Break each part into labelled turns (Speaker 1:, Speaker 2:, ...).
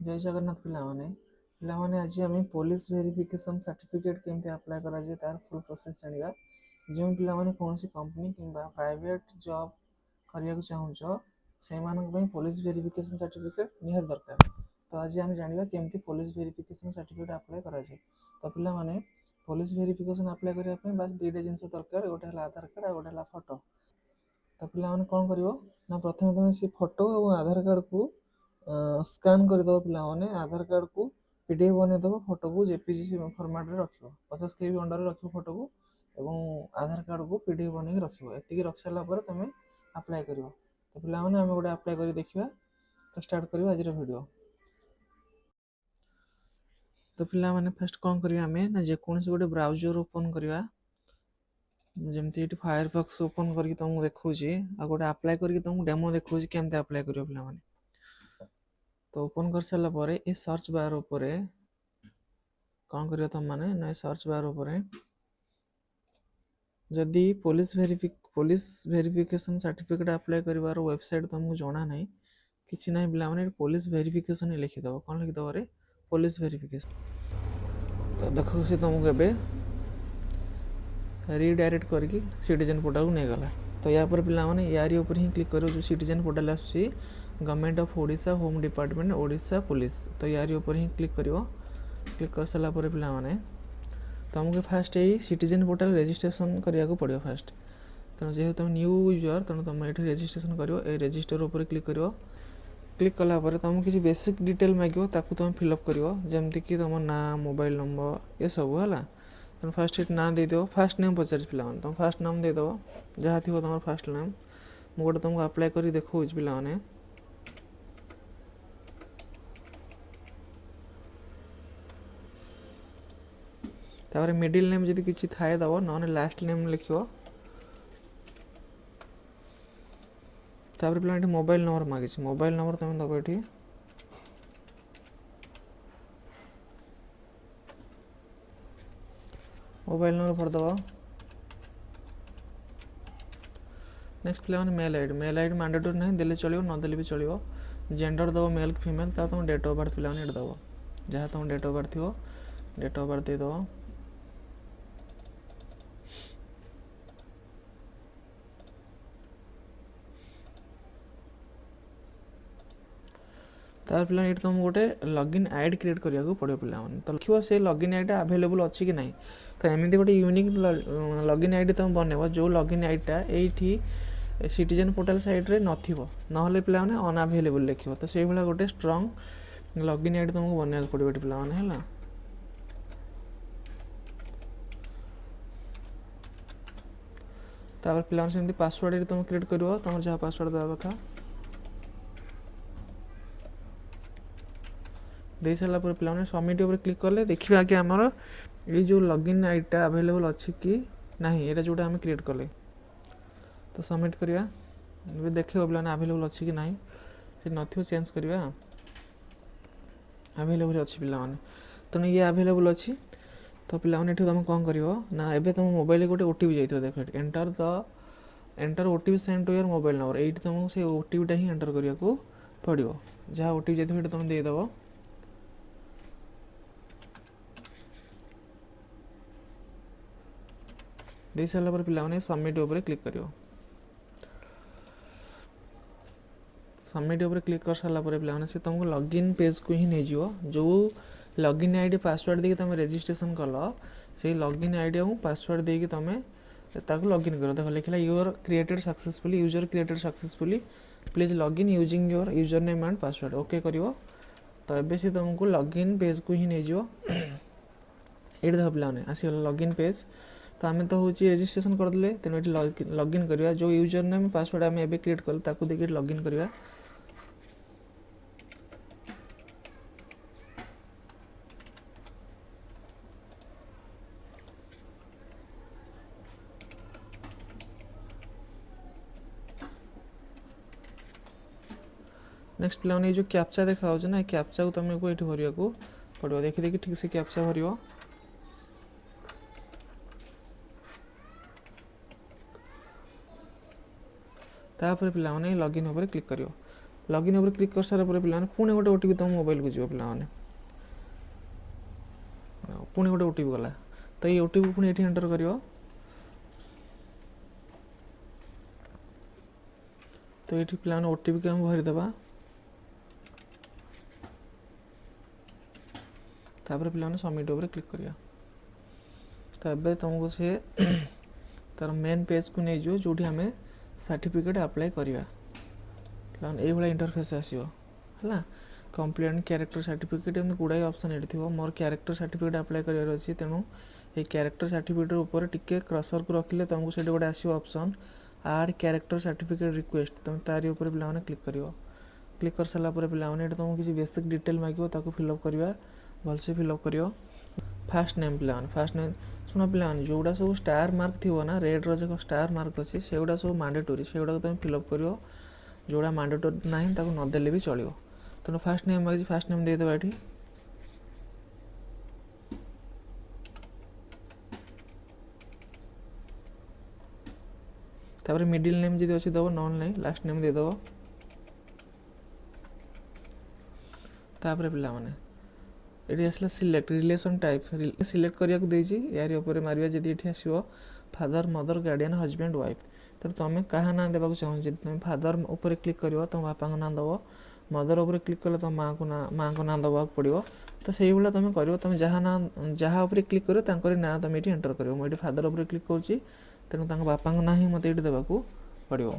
Speaker 1: जय जगन्नाथ पिलामाने आज आम पुलिस वेरिफिकेशन सर्टिफिकेट केमती अप्लाई करा जाए तार फुल प्रोसेस जानिबा। जो पिलामाने कौन कंपनी किंबा प्राइवेट जॉब करने को चाहूच से पुलिस वेरिफिकेशन सर्टिफिकेट निहार दरकार। तो आज आम जानिबा केमती पुलिस वेरिफिकेशन सर्टिफिकेट अप्लाई करा जाए। तो पिलामाने पुलिस वेरिफिकेशन अप्लाई करने पे बस दुईटा जिनस दरकार, गोटे आधार कार्ड और गोटे फोटो। तो पिलामाने कौन करिवो ना प्रथमे तुम से फोटो और आधार कार्ड को स्कान करदेव। पिलामाने आधार कार्ड को पीडीएफ बनईदेव, फोटो को जेपीजी फॉर्मेट रे रखियो, 50 KB अंडर रखियो फोटो को, एवं आधार कार्ड को पीडीएफ बनई रखियो। एतिकी रख सारा पर तुम अप्लाई करिवो। तो पिलामाने आम गोटे अप्लाई करी देखिबा। तो स्टार्ट करिवो आज वीडियो। तो पिलामाने फर्स्ट कौन करिया आमे ना जेकोसी गोटे ब्राउजर ओपन करिया। जमती ये फायरफॉक्स ओपन करके तुमको देखौची आ गोटे अप्लाई करके तुमको डेमो देखौची केमते अप्लाई करियो पिलामाने। तो ओपन कर सारा पर ए सर्च बार ऊपर कौन करियो तुम माने ना सर्च बार ऊपर जदि पुलिस वेरिफिकेशन सर्टिफिकेट अप्लाई करिवार वेबसाइट तुमको जाना नहीं किछि नहीं पिलामाने पुलिस वेरिफिकेशन लिखि दबो। कौन लिखि दबो रे पुलिस वेरिफिकेशन। तो देखो से तुमको एबे रिडायरेक्ट करके सिटीजन पोर्टल को नहीं गला। तो या पर पिलामाने यारी ऊपर ही क्लिक करो जो सिटीजन पोर्टल आसी government of Odisha home department Odisha police. तो यारी ऊपर ही क्लिक करिवो। क्लिक कर सारा पर पिलामाने तुमको फास्ट यही सिटीजन पोर्टल रजिस्ट्रेशन करिया को पड़ियो फास्ट। तेणु जेहेतु तुम न्यू यूजर तेणु तुम ये रजिस्ट्रेशन करिवो। ए रजिस्टर ऊपर क्लिक करिवो। क्लिक कला पर तुमको किसी बेसिक डिटेल मांगो ताकू तुम फिलअप करिवो, जेमती कि तुम ना मोबाइल नंबर ये सब है। तुम फास्ट ना देदेव। फास्ट नेम पचार पिलाने तुम फास्ट नाम देदेव जहाँ थी तुम फास्ट नेम। मुझे गोटे तुमको अप्लाई कर देखो पिलाने। तापर मिडिल नेम जदि किसी थाए दब ना लास्ट नेम लिखो। तापर पिला मोबाइल नंबर मांगी, मोबाइल नंबर तुम दब ये मोबाइल नंबर भरदब। नेक्स्ट पिला मेल आईडी मैंडेटरी नहीं देले चलो नदेले भी चलो। जेंडर दब मेल फीमेल ता तुम डेट ऑफ बर्थ पिला दब जहाँ तुम डेट ऑफ बर्थ थो डेट ऑफ बर्थ देदेव। तार पिला ये तुमको गोटे लॉगिन आईडी क्रिएट करिया को पड़ो पिलाने। तो लिखो से लॉगिन आईडी अवेलेबल अच्छी कि नहीं। तो एमती गोटे यूनिक लॉगिन आईडी तुम बनइब जो लॉगिन आईडीटा ये सिटीजन पोर्टल साइट रे नथिबो नहले पिलाने अनअवेलेबल लिखिबो। तो से भाया गोटे स्ट्रंग लॉगिन आईडी तुमको बनइया पड़ो पिलाने है। तापर पिलाने सेमती पासवर्ड तुम क्रिएट करिवो तुम जहाँ पासवर्ड देवा कथा दे सारा पर पिलाने सबमिट ऊपर क्लिक कले देखिए कि आमर ये जो लॉगिन आईडीटा अवेलेबल अच्छी कि नहीं ये जोटा आम क्रिएट कले। तो सबमिट करवा देखिए पिलाने अवेलेबल अच्छी कि नहीं से नथियो चेंज करवा अवेलेबल अच्छी पिलाने। तेणु ये अवेलेबल अच्छी। तो पिलाने तुम कौन कर ना एबे तुम मोबाइल गोटे ओटीपी जाइए देख enter OTP send to your mobile number ये तुमको से ओटीपीटा ही एंटर करने को पड़ो। जहाँ ओटीपी जाइए तुम देदेव। दे सारा पर पिलाने सबमिट ऊपर क्लिक करियो। सबमिट ऊपर क्लिक कर सारा पर पिलाने से तुमको लॉगिन पेज को ही नहीं जीव। जो लॉगिन आईडी पासवर्ड देके तुम रजिस्ट्रेशन कल से लॉगिन आईडी और पासवर्ड देके तुम ताको लॉगिन कर। देखो लिखला your created successfully user created successfully please login using your user name and password okay करिवो। तो एबे से तुमको लॉगिन पेज को ही नहीं जीव। ये देख पिलाने आसीगला लॉगिन पेज। तो आम तो हूँ रजिस्ट्रेशन करदे तेणु ये लॉगिन करवा जो यूजर नेम पासवर्ड आम एबे क्रिएट कल ताकू देखिए लॉगिन करवा। नेक्स्ट पिलाने जो कैप्चा देखा ना कैप्चा को तुमको ये भरिया को पड़ो। देखी देखी ठीक से कैप्चा भर। तापर पिलाने लॉगिन ऊपर क्लिक करियो। लॉगिन ऊपर क्लिक कर सारा पर पिलाने पुणी गोटे ओटीपी तुम मोबाइल को जीव पिलाने पुणी गोटे ओटीपी गला तो ये ओटीपी पुणी एठी एंटर करियो तो ये पिलाने ओटीपी को हम भरी देबा तापर पिलाने सबमिट ऊपर क्लिक करिया तो एबे तुमको से तार मेन पेज को नहीं जो जोठी हमें सर्टिफिकेट अप्लाई करिया पिलाने ए वाला इंटरफेस आसीयो हला कंप्लेंट कैरेक्टर सर्टिफिकेट एम गुड़ाई ऑप्शन एठी थिबो मोर कैरेक्टर सर्टिफिकेट अप्लाई करियार अछि तेनु ए कैरेक्टर सर्टिफिकेट ऊपर टिके क्रसर को रखिले तुमको सेठी गोटे आसीयो option add character certificate request तुम तारी ऊपर पिलाने क्लिक करियो क्लिक कर साला पर पिलाने एठी तुमको किसी बेसिक डिटेल मागियो ताको फिल अप करिया भलसे फिल अप करियो फास्ट नेम पिलाने फास्ट नेम सुना पिलाने जोड़ा सब स्टार मार्क थी ना रेड रो जो स्टार मार्क अच्छे से गुड़ा सब मैंडेटरी से गुड़ा तुम फिलअप करियो जोड़ा मैंडेटरी ना ताको न देले भी चलियो तो फास्ट नेम मागी फास्ट नेम दे देबा एठी तापर मिडिल नेम जदी अछि दबो नॉन नहीं लास्ट नेम दे दबो तापर पिला माने एठी असला सिलेक्ट रिलेशन टाइप सिलेक्ट करिया को देजी यारी ऊपर मारिया जदी एठी आसीबो father mother guardian husband wife तो तुम कहा ना देबा को चाहो जदी तुम फादर ऊपर क्लिक करियो तुम बापा को नाम दबो मदर ऊपर क्लिक कले तुम माँ को नाम दबा पड़ो तो से भाई तुम कर तुम जहाँ ना जहाँ ऊपर क्लिक करो तांकर ना तुम ये एंटर कर मुझे फादर ऊपर क्लिक करुँची तेणु बापा ना ही मत ये देवाक पड़ो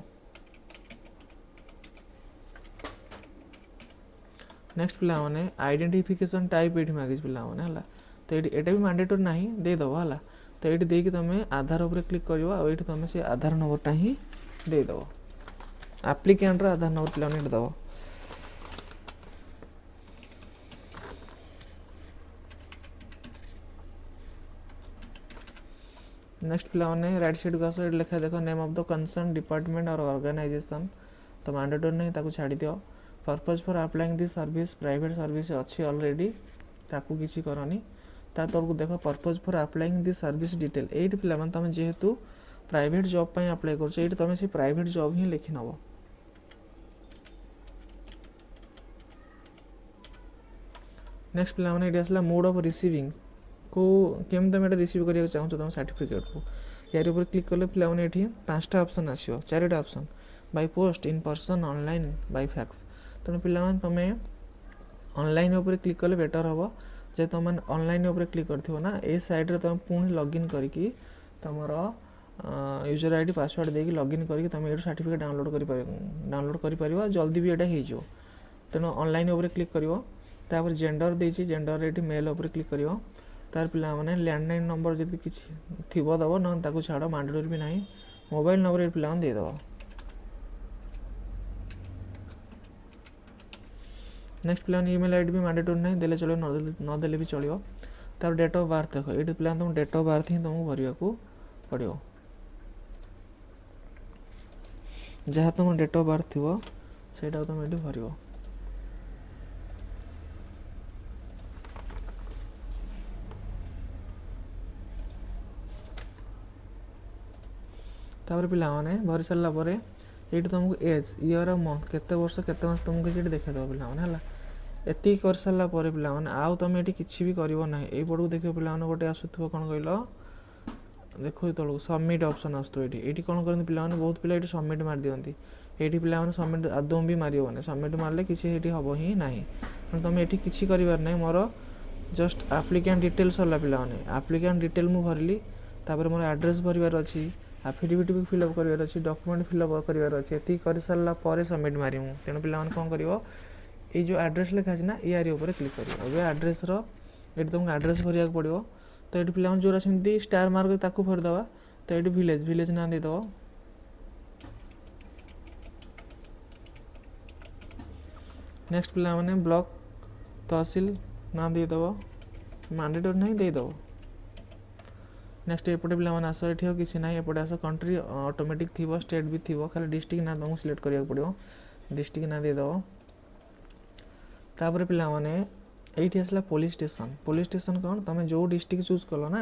Speaker 1: नेक्स्ट पिला माने आइडेंटिफिकेशन टाइप ये मागे पिला माने हला तो ये भी मैंडेटरी ना देदेव है तो ये देकी तुम आधार ऊपर क्लिक कर तुम से आधार नंबरटा ही देदेव आप्लिकेंट आधार नंबर पिला दब नेक्स्ट पिलाने राइट साइड को आस लिखा देख name of the concern department और ऑर्गेनाइजेशन तो मैंडेटरी नहीं ताकू छाड़ी दियो purpose for applying this service private service अच्छी ऑलरेडी ताकू किसी करनी ता तौर देख purpose for applying this service detail ये पिला तुम जेहेतु प्राइवेट जॉब पर अप्लाई कर तुम से प्राइवेट जॉब ही लिखि नब नेक्स्ट पिलाने ये आसला मोड ऑफ रिसीविंग को केम तुम रिसीव करने चाहो तुम सर्टिफिकेट को यार ऊपर क्लिक कले पिलाने ये 5टा ऑप्शन आसो 4टा option by post in person online by fax तेणु पिला तुम ऑनलाइन ऊपर क्लिक कले बेटर हम जे तुम ऑनलाइन ऊपर क्लिक कर ना ए साइड रे तुम पुणी लॉगिन करके तुम यूजर आईडी पासवर्ड देकी लॉगिन करके तुम ये सर्टिफिकेट डाउनलोड कर जल्दी भी यहाँ हो तेणु ऑनलाइन ऊपर क्लिक कर जेंडर देची जेंडर ये मेल ऊपर क्लिक कर तार पिला माने लैंडलाइन नंबर जब किसी थी दब ना छाड़ मैंडेटरी भी ना मोबाइल नंबर ये पिला दे दब नेक्स्ट पिला ईमेल आईडी भी मैंडेटरी ना देले चलो न देले भी चलो तार डेट ऑफ बर्थ देख ये पिला तुम डेट ऑफ बर्थ ही तुमको भरवा को पड़ो जहाँ तुम डेट ऑफ बर्थ थी से तुम ये भर तापर पिला माने भरी सारा पर ये तुमको एज इयर मंथ केते वर्ष केते मास तुमको ये देखे देव पिला माने हला एति कर सारा पर पिला माने आउ तुम ये किसी भी करिवो ना ए पड़ू देखियो पिला माने गोटे आसुथबो कोन कहलो देखो तळो सबमिट ऑप्शन आसतो एठी कोन करन पिला माने बहुत पिला एठी सबमिट मार दियंती एठी पिला माने सबमिट आदम भी मारियोने सबमिट मारले किसी एठी हबो ही नाही तुम एठी किसी करिवार नै मोर जस्ट एप्लिकेंट डिटेल्स सरला पिला माने एप्लिकेंट डिटेल मु भरली तापर मोर एड्रेस भरिवार अछि एफिडेविट भी फिलअप करार अच्छी डॉक्यूमेंट फिलअप करार अच्छे ये कर सारा पर सबमिट मारिमु तेणु पिला कौन कर ये जो एड्रेस लिखा है ना यार ऊपर क्लिक कर एड्रेस ये तुमको एड्रेस भरिया पड़ो तो ये पिला जो सेमती स्टार मार्क ताकू भरदे तो ये विलेज विलेज ना देदेव नेक्स्ट पिला माने ब्लॉक तहसील ना देदेव मैंडेटरी नहीं देदेव नेक्स्ट एपटे पिला माने आस ये किसी ना एपटे आस कंट्री ऑटोमेटिक थी स्टेट भी थी खाली डिस्ट्रिक्ट ना तुमको सिलेक्ट करिया पड़ो डिस्ट्रिक्ट ना देदेव तापर पिला माने ये आसला पुलिस स्टेशन कौन तुम जो डिस्ट्रिक्ट चूज कल ना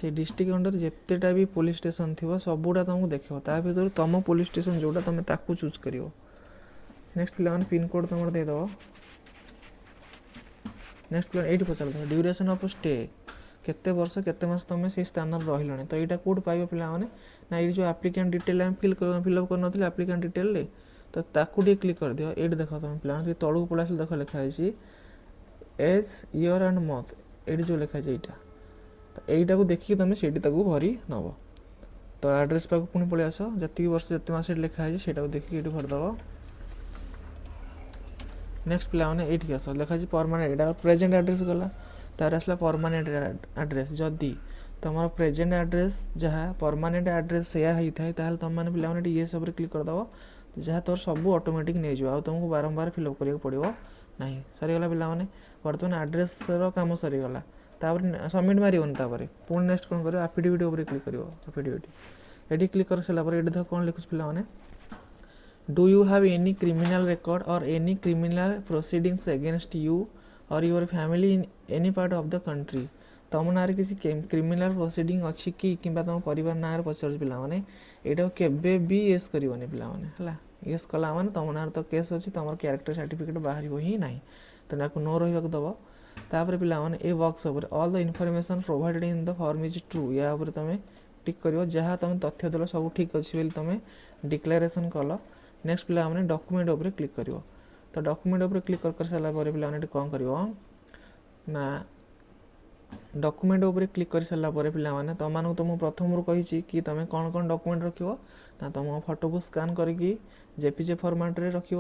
Speaker 1: से डिस्ट्रिक्ट अंडर जितेटा भी पुलिस स्टेशन थी सबूटा तुमको देख भर तुम पुलिस स्टेशन जोटा तुम ताकू चूज कर नेक्स्ट पिला पिन कोड तुम देदेव नेक्स्ट पिला ये पचार देव ड्यूरेशन ऑफ स्टे केते वर्ष केते मास तुम से स्थान रही तो यहाँ कौट पाइब पे ना ये जो एप्लिकेंट डिटेल आम फिलअप कर एप्लिकेंट डिटेल तो ताकू टे क्लिक कर दियो ये देख तुम पे तलू पड़ा देख लिखाई एज ईयर एंड मंथ ये जो लिखाई यहाँ तो यहीटा को देखिए तुम से भरी नब तो एड्रेस पाक पुणी पलि आस जी वर्ष जिते मास लिखाई से देखिए ये भरदेव नेक्स्ट पिला ये आस लिखाई परमानेंट यहाँ प्रेजेंट एड्रेस गला तार आसला परमानेंट एड्रेस जदि तुम प्रेजेंट एड्रेस जहाँ परमानेंट एड्रेस या होता है तुम मैंने पे ये सब क्लिक करदेव जहाँ तोर सब ऑटोमेटिक नहीं जाओ तुमको बारंबार फिलअप करा पड़ो ना सरीगला पे बर्तमान एड्रेस काम सरीगला सबमिट मारन पुणी नेक्स्ट कौन कर एफिडेविट क्लिक कर एफिडेविट ये क्लिक कर सारापर ये देख कौन लिखुच पे do you have any criminal record or any criminal proceedings against you or your family in any part of the country तुम ना किसी क्रिमिनल प्रोसीडिंग अच्छी कि तुम परिवार ना पचार पे यहाँ केवे भी येस करनी पे येस कला मैंने तुम ना तो केस अच्छी तुम क्यारेक्टर सर्टिफिकेट बाहर ही ना तो ना नो रहा दब तापर पे box all the information provided in the form is true या तुम टिक कर जहाँ तुम तथ्य देल सब ठीक अच्छे बोली तुम डिक्लेरेशन कल नेक्स्ट पे डॉक्यूमेंट उपर क्लिक कर तो डॉक्यूमेंट उपर क्लिक कर सारापर पे कौन कर ना डॉक्यूमेंट उपर क्लिक कर सारापर पे तुम प्रथम रू कही कि तुम कौन कौन डॉक्यूमेंट रख ना तुम फोटो को स्कान करके जेपीजे फॉर्मेट रे रख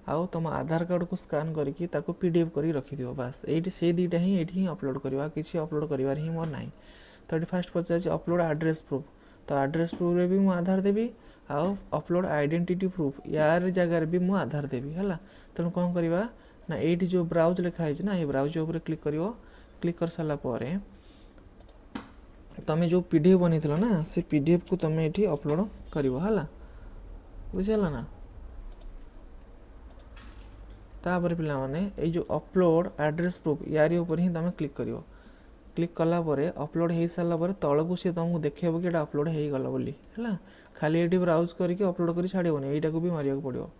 Speaker 1: आउ तुम आधार कार्ड को स्कान करके पीडीएफ कर रखिद बास ये से दुईटा ही अपलोड करवा किसी अपलोड कर मोर ना तो ये फास्ट पचार अपलोड एड्रेस प्रूफ तो एड्रेस प्रूफ रे भी मु आधार देवी आउ अपलोड आइडेंटिटी प्रूफ यार जगार भी मु आधार देवी है तेणु कौन करवा ना ये जो ब्राउज लिखाई ना ये ब्राउज उपर क्लिक कर सारापर तुम जो पीडीएफ बनी ना से पीडीएफ को तुम ये अपलोड कर बुझीगला ना तापर पे जो अपलोड एड्रेस प्रूफ यार ऊपर ही तुम क्लिक कलापर अपलोड हो सारापर तौक सी तुमको देखेब कि अपलोड हो गला बोली है खाली ये ब्राउज करके अपलोड कर छाड़बनी यहीटा को भी मारिया पड़ो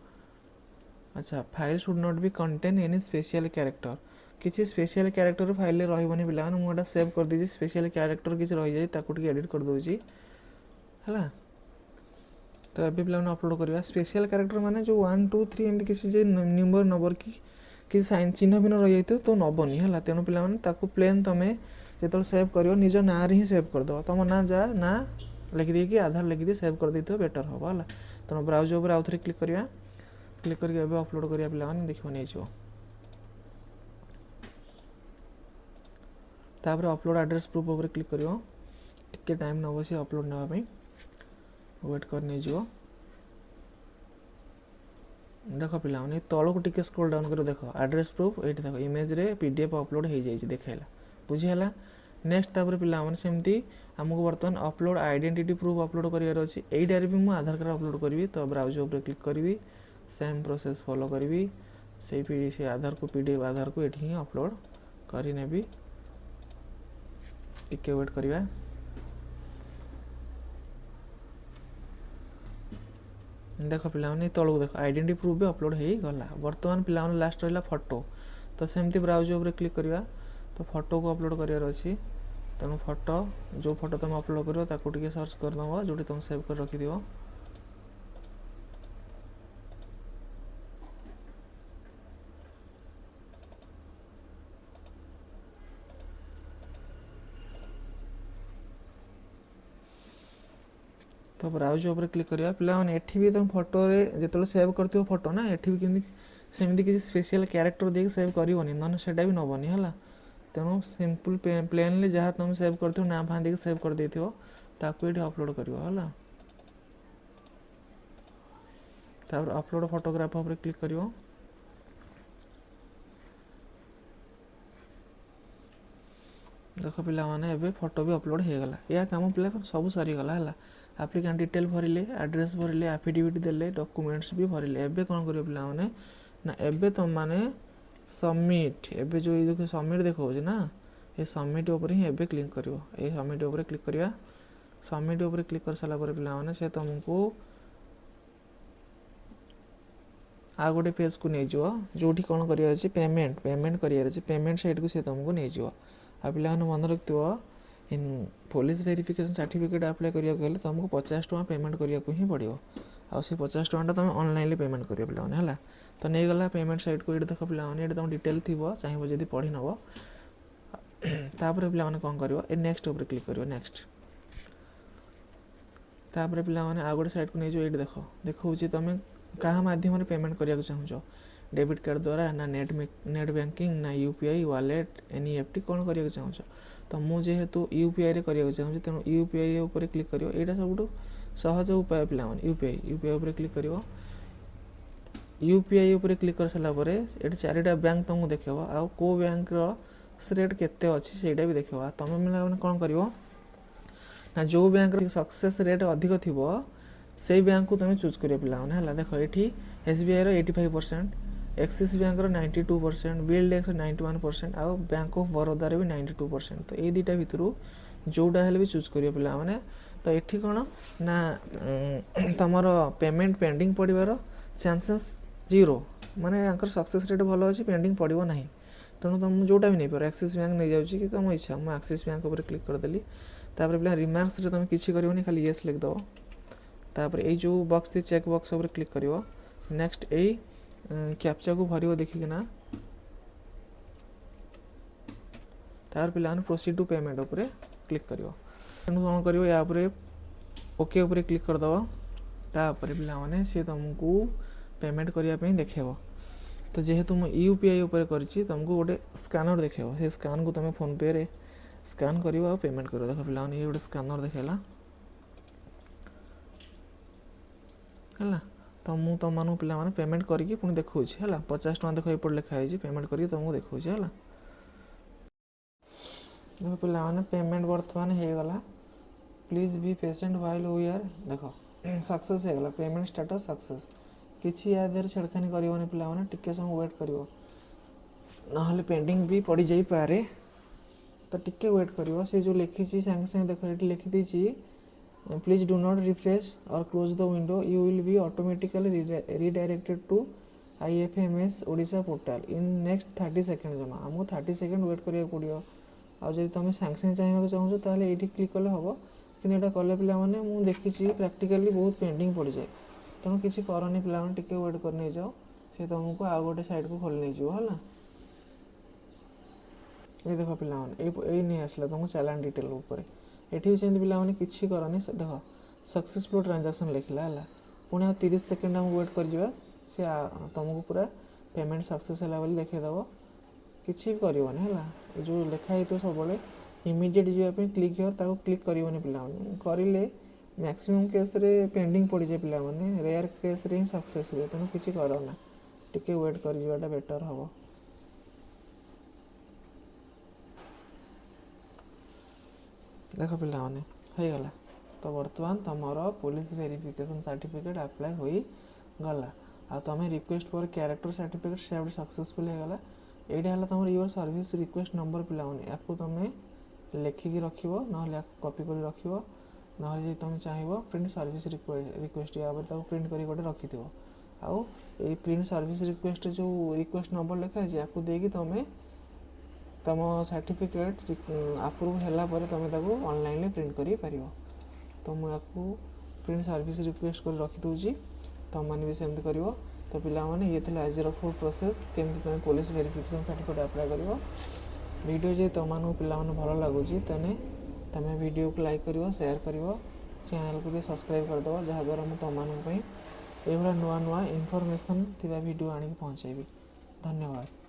Speaker 1: अच्छा file should not be contain any special character किसी स्पेशल कैरेक्टर फाइल रही पे मुझे सेव कर दीजिए स्पेशल कैरेक्टर किसी रही जाए ताकू एडिट कर दूसरी है तो ये पे अपलोड करवा स्पेशल कैरेक्टर माने जो 1 2 3 एमती किसी नंबर नंबर कि साइन चिन्ह भी रही जाए तो नबनी है तेणु पे प्लेन तुम्हें जो सेव कर निज ना ही सेव करदेव तुम ना जा ना लिखिदी आधार लिखिदी सेव कर दे बेटर हम है तेणु ब्राउज उपर आउ थे क्लिक करवा क्लिक करके अपलोड करा पे देख नहीं तापर अपलोड एड्रेस प्रूफ उपर क्लिक कर टाइम नब सी अपलोड नापी वेट कर नहीं जीव देख पे तल को टिके स्क्रॉल डाउन कर देख एड्रेस प्रूफ ये देख इमेज रे पीडीएफ अपलोड हो जाए देखेला बुझीगला नेक्स्ट तापर पे सेमती आमको बर्तमान अपलोड आइडेंटिटी प्रूफ अपलोड करार अच्छी यहीटार भी मुझे आधार कार्ड अपलोड करी तो ब्राउज उपर क्लिक करी सेम प्रोसेस फॉलो करी से आधार को पीडीएफ आधार को ये अपलोड करनेबी टिके वेट करवा देख पे तलू देख आइडेंटिटी प्रूफ भी अपलोड हो गला बर्तमान पे लास्ट रहा फोटो तो सेमती ब्राउज उपर क्लिक करवा तो फोटो को अपलोड करार अच्छी तेणु फोटो जो फोटो तुम अपलोड कर सर्च करदेव जो तुम सेव कर रखिद तो ब्राउज उपर क्लिक करवा पे भी तुम फोटो जो सेव कर फोटो ना ये भी कमी सेमती किसी स्पेशल कैरेक्टर देख सेव करनी ना से भी नबनी है तेणु सिंपल प्लेनली जहाँ तुम सेव कर ना फाँ देख सेव कर ताकू ये अपलोड कर अपलोड फोटोग्राफ उपर क्लिक कर देख पे फोटो भी अपलोड हो गला या काम पे सब सरीगला है एप्लिकेंट डिटेल भरले एड्रेस भरले एफिडेविट देले डॉक्यूमेंट्स भी भरले एबे कौन करियो पे ना एबे तुम माने सबमिट एबे जो ये देखो सबमिट देखो ना ये सबमिट उपर ही एबे क्लिक करियो ये सबमिट उपर क्लिक करवा सबमिट उपर क्लिक कर सारा पे से तुमको आ गोटे पेज को नहीं जाओ जोटी कौन करियर अछि पेमेंट पेमेंट करियर अछि पेमेंट साइट को से तुमको नहीं जाओ आ पिला मन रखियो इन पुलिस वेरिफिकेशन सर्टिफिकेट अप्लाई करिया गले तुमको 50 टका पेमेंट करिया को ही पड़ियो आ से 50 टका तुम ऑनलाइन पेमेंट करियो पिला हला तो नहीं गला पेमेंट साइट को इट देख पिला ये तुम डिटेल थिबो चाहिबो जदी पढ़ी नबो तापर पिला कौन करियो ए नेक्स्ट ऊपर क्लिक करियो नेक्स्ट तापर पिला आ गोटे साइट को नहीं जो ये देखो तुम क्या माध्यम पेमेंट करने चाहूँ डेबिट कार्ड द्वारा ना नेट बैंकिंग ना यूपीआई वॉलेट एनईएफटी कौन करने चाहूँ तो मुझे यूपीआई करने चाहूँ तेणु यूपीआई उपर क्लिक करियो एटा सब सहज उपाय पिला यूपीआई यूपीआई उपर क्लिक करियो यूपीआई उपर क्लिक कर सारा पर ये चारिटा बैंक तुमको देखो आ को बैंक रेट केते अच्छी से भी देखो तुम मैंने कौन कर ना जो बैंक सक्सेस रेट अधिक थी से बैंक को तुम चूज कर पाने देख ये एसबीआई 85% एक्सिस बैंक 92% बिल्डेक्स 91% आउ बैंक ऑफ बरोदा भी 92% तो ये दुटा भितर जोटा हेल्ले भी चूज कर पाने तो ये कौन ना तुम पेमेंट पेंडिंग पड़ार चांसेस जीरो माने सक्सेस रेट भल अच्छी पेंडिंग पड़ो ना तेणु तुम जोटा भी नहीं पार एक्सिस बैंक नहीं जाऊँगी कि तुम इच्छा मुझे एक्सिस बैंक उपर क्लिक करदेली तापर पिला रिमार्क्स रे तुम किसी करनी खाली येस लिखिदेव तापर ये जो बॉक्स थी चेक बॉक्स उपर क्लिक करियो नेक्स्ट यही कैप्चा को भरियो देखिकिना तार पिला प्रोसीड टू पेमेंट उपर क्लिक करियो तेणु कौन करियो या उपर ओके उपर क्लिक करदेव तापर पिला माने सी तुमको पेमेंट करने देखेब तो जेहेतु मुझे यूपीआई उपर करिछि तुमको गोटे स्कानर देखेब से स्कान को तुम फोन पे रे स्कान करियो आ पेमेंट करियो देख पिला ये गोटे स्कानर देखेला है तो मुझे तुम मानू पिला माने पेमेंट करके पुणी देखा है 50 टका देख एपट लिखाई पेमेंट करके तुमको देखा है देख पिला माने पेमेंट बर्तमान हो गला please be patient while we are देख सक्सेस हो गला पेमेंट स्टेटस सक्सेस किसी या देर छेड़खानी करनी पिला माने टिके समय वेट करियो ना पेंडिंग भी पड़ जाई पारे तो टिके वेट करियो से जो लिखी सांगे सांगे देख ये लिखी प्लीज डू नॉट रिफ्रेश और close the window you will be automatically redirected to IFMS Odisha portal in next 30 second जमा आमको 30 सेकेंड वेट करिया पड़ियो आ जब तुम सांगे सांगे चाहिए चाहूँ ताहले ये क्लिक कले हम कि कले पिला माने मुझे देखी प्रैक्टिकली बहुत पेंडिंग पड़ जाए तेणु किसी करनी पिला माने टिके वेट कर नहीं जाओ से तुमको आ गोटे साइड को खोल नहीं जाओ है ये देख पिला माने नहीं आसला तुमको चालान डिटेल ऊपर ये भी सेमती पिला माने किसी करनी देख सक्सेसफुल ट्रांजैक्शन लिखला है पुणी 30 सेकेंड हम वेट कर से तुमको पूरा पेमेंट सक्सेस है देखीदेव किसी भी करनी है जो लिखाई तो सब इमिडिएट जावाई क्लिक हियर ताको क्लिक करनी पिला करें मैक्सिमम केस रे पेंडिंग पड़ जाए पिला माने रेयर केस रे ही सक्सेस हुए तेणु किसी करना टिके वेट कर बेटर हम देख पिला माने हो गला तो बर्तमान तुमर पुलिस वेरिफिकेशन सर्टिफिकेट अप्लाई हो गला आ तुम request for character certificate saved successful हो गला एटा है तुम योर सर्विस रिक्वेस्ट नंबर पिला माने याको तुम लिखिकी रखिबो ना कॉपी कर रखिबो ना जे तुम चाहिबो प्रिंट सर्विस रिक्वेस्ट या पर प्रिंट करी गोटे रखिथिबो आउ ए प्रिंट सर्विस रिक्वेस्ट जो रिक्वेस्ट नंबर लिखा है याको देकी तुम तुम सर्टिफिकेट अप्रूव होला पर तुम ताको ऑनलाइन प्रिंट करी परियो तो मुझे प्रिंट सर्विस रिक्वेस्ट कर रखी दूची तुम मैंने भी सेमती करिवो तो पिला माने ये थिला आज फुल प्रोसेस केमती तुम पुलिस वेरिफिकेशन सर्टिफिकेट अप्लाई करिवो वीडियो जे तुम पिला माने भल लगुची तने तुम वीडियो को लाइक करिवो शेयर करिवो चैनल को भी सब्सक्राइब कर दो जहाँ द्वारा मुझे तुम मानक पई एभला नुआ नुआ इनफॉरमेशन थिबा वीडियो आनी पहुंचेबी धन्यवाद।